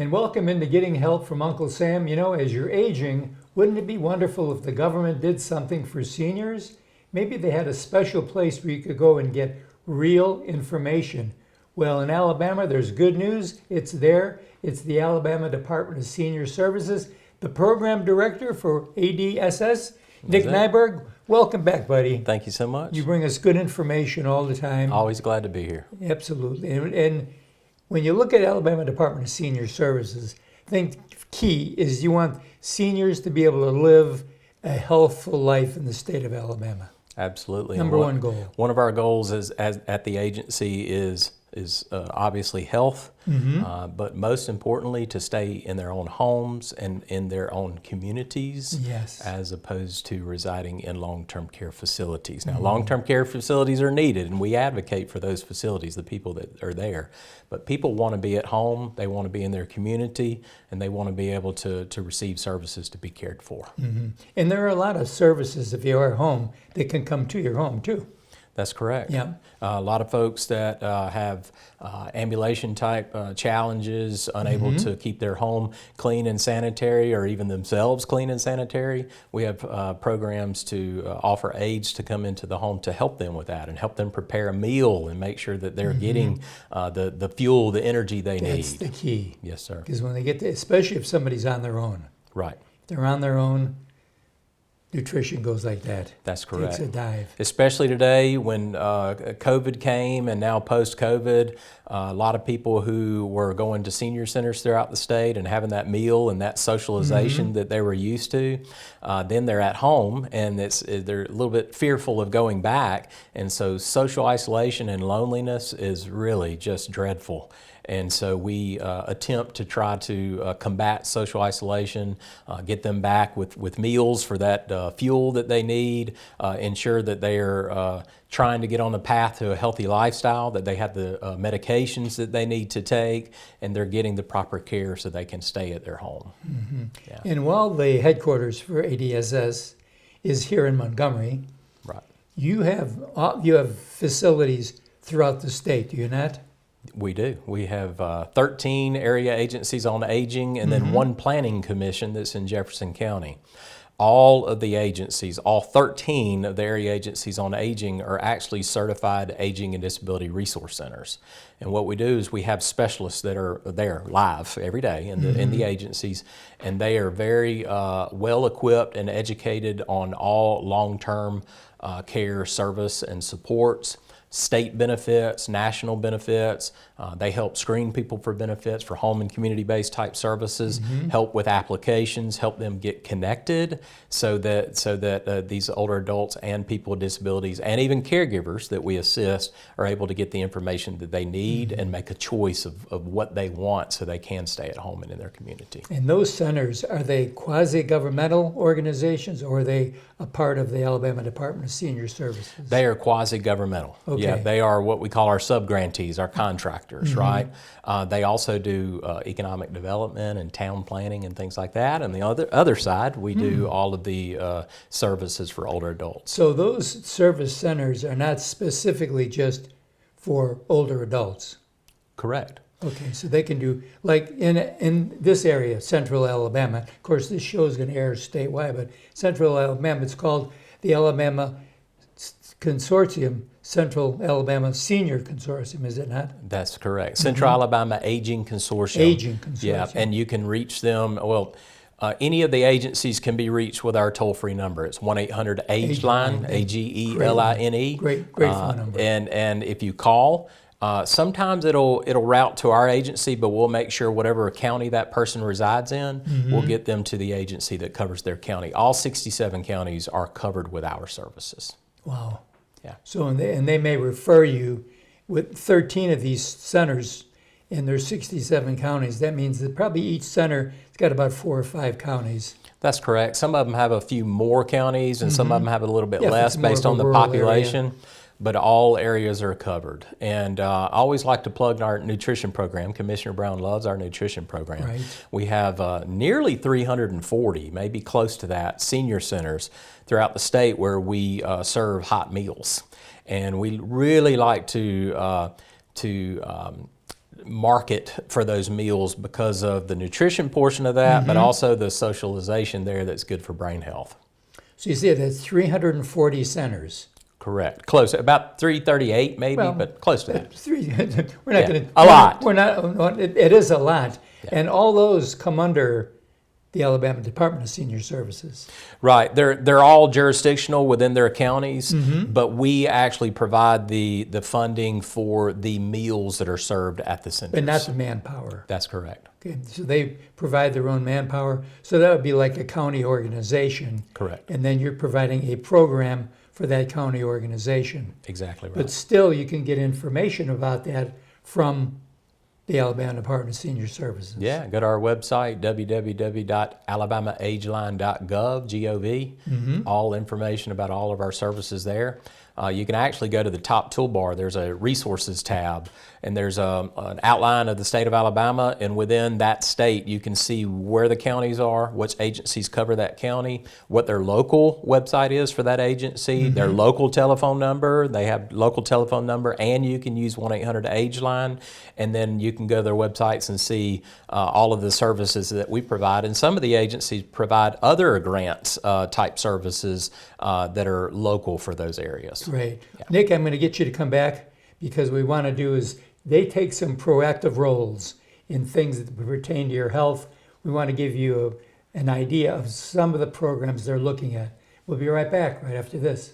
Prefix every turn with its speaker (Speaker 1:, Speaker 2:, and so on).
Speaker 1: And welcome into Getting Help from Uncle Sam. You know, as you're aging, wouldn't it be wonderful if the government did something for seniors? Maybe they had a special place where you could go and get real information. Well, in Alabama, there's good news. It's there. It's the Alabama Department of Senior Services. The program director for ADSS, Nick Nyberg. Welcome back, buddy.
Speaker 2: Thank you so much.
Speaker 1: You bring us good information all the time.
Speaker 2: Always glad to be here.
Speaker 1: Absolutely. And when you look at Alabama Department of Senior Services, I think key is you want seniors to be able to live a healthful life in the state of Alabama.
Speaker 2: Absolutely.
Speaker 1: Number one goal.
Speaker 2: One of our goals at the agency is obviously health, but most importantly to stay in their own homes and in their own communities,
Speaker 1: Yes.
Speaker 2: as opposed to residing in long-term care facilities. Now, long-term care facilities are needed, and we advocate for those facilities, the people that are there. But people want to be at home, they want to be in their community, and they want to be able to receive services to be cared for.
Speaker 1: And there are a lot of services, if you are at home, that can come to your home too.
Speaker 2: That's correct.
Speaker 1: Yeah.
Speaker 2: A lot of folks that have ambulation type challenges, unable to keep their home clean and sanitary, or even themselves clean and sanitary, we have programs to offer aides to come into the home to help them with that and help them prepare a meal and make sure that they're getting the fuel, the energy they need.
Speaker 1: That's the key.
Speaker 2: Yes, sir.
Speaker 1: Because when they get to, especially if somebody's on their own,
Speaker 2: Right.
Speaker 1: if they're on their own, nutrition goes like that.
Speaker 2: That's correct.
Speaker 1: Takes a dive.
Speaker 2: Especially today when COVID came, and now post-COVID, a lot of people who were going to senior centers throughout the state and having that meal and that socialization that they were used to, then they're at home and they're a little bit fearful of going back. And so social isolation and loneliness is really just dreadful. And so we attempt to try to combat social isolation, get them back with meals for that fuel that they need, ensure that they are trying to get on the path to a healthy lifestyle, that they have the medications that they need to take, and they're getting the proper care so they can stay at their home. Yeah.
Speaker 1: And while the headquarters for ADSS is here in Montgomery,
Speaker 2: Right.
Speaker 1: you have facilities throughout the state, do you not?
Speaker 2: We do. We have 13 area agencies on aging and then one planning commission that's in Jefferson County. All of the agencies, all 13 of the area agencies on aging are actually certified aging and disability resource centers. And what we do is we have specialists that are there live every day in the agencies, and they are very well equipped and educated on all long-term care service and supports. State benefits, national benefits. They help screen people for benefits for home and community-based type services, help with applications, help them get connected so that these older adults and people with disabilities and even caregivers that we assist are able to get the information that they need and make a choice of what they want so they can stay at home and in their community.
Speaker 1: And those centers, are they quasi-governmental organizations or are they a part of the Alabama Department of Senior Services?
Speaker 2: They are quasi-governmental.
Speaker 1: Okay.
Speaker 2: Yeah, they are what we call our sub-grantees, our contractors, right? They also do economic development and town planning and things like that. And the other side, we do all of the services for older adults.
Speaker 1: So those service centers are not specifically just for older adults?
Speaker 2: Correct.
Speaker 1: Okay, so they can do, like in this area, Central Alabama, of course this show is going to air statewide, but Central Alabama, it's called the Alabama Consortium, Central Alabama Senior Consortium, is it not?
Speaker 2: That's correct. Central Alabama Aging Consortium.
Speaker 1: Aging Consortium.
Speaker 2: Yeah, and you can reach them, well, any of the agencies can be reached with our toll-free number. It's 1-800-AGE-LINE, AGELINE.
Speaker 1: Great phone number.
Speaker 2: And if you call, sometimes it'll route to our agency, but we'll make sure whatever county that person resides in, we'll get them to the agency that covers their county. All 67 counties are covered with our services.
Speaker 1: Wow.
Speaker 2: Yeah.
Speaker 1: So, and they may refer you with 13 of these centers, and there's 67 counties. That means that probably each center has got about 4 or 5 counties.
Speaker 2: That's correct. Some of them have a few more counties, and some of them have a little bit less based on the population. Area. But all areas are covered. And I always like to plug our nutrition program. Commissioner Brown loves our nutrition program.
Speaker 1: Right.
Speaker 2: We have nearly 340, maybe close to that, senior centers throughout the state where we serve hot meals. And we really like to market for those meals because of the nutrition portion of that, but also the socialization there that's good for brain health.
Speaker 1: So you see that's 340 centers.
Speaker 2: Correct. Close. About 338 maybe,
Speaker 1: Well,
Speaker 2: but close to that.
Speaker 1: We're not
Speaker 2: Yeah,
Speaker 1: going to
Speaker 2: a lot.
Speaker 1: We're not. It is a lot, and all those come under the Alabama Department of Senior Services.
Speaker 2: Right. They're all jurisdictional within their counties, but we actually provide the funding for the meals that are served at the centers.
Speaker 1: But not the manpower.
Speaker 2: That's correct.
Speaker 1: Okay, so they provide their own manpower. So that would be like a county organization.
Speaker 2: Correct.
Speaker 1: And then you're providing a program for that county organization.
Speaker 2: Exactly right.
Speaker 1: But still, you can get information about that from the Alabama Department of Senior Services.
Speaker 2: Yeah, go to our website, www.alabamaageline.gov, G-O-V. All information about all of our services there. You can actually go to the top toolbar. There's a resources tab, and there's an outline of the state of Alabama, and within that state you can see where the counties are, which agencies cover that county, what their local website is for that agency, their local telephone number. They have local telephone number, and you can use 1-800-AGE-LINE, and then you can go to their websites and see all of the services that we provide. And some of the agencies provide other grants type services that are local for those areas.
Speaker 1: Right. Yeah. Nick, I'm going to get you to come back, because what we want to do is they take some proactive roles in things that pertain to your health. We want to give you an idea of some of the programs they're looking at. We'll be right back right after this.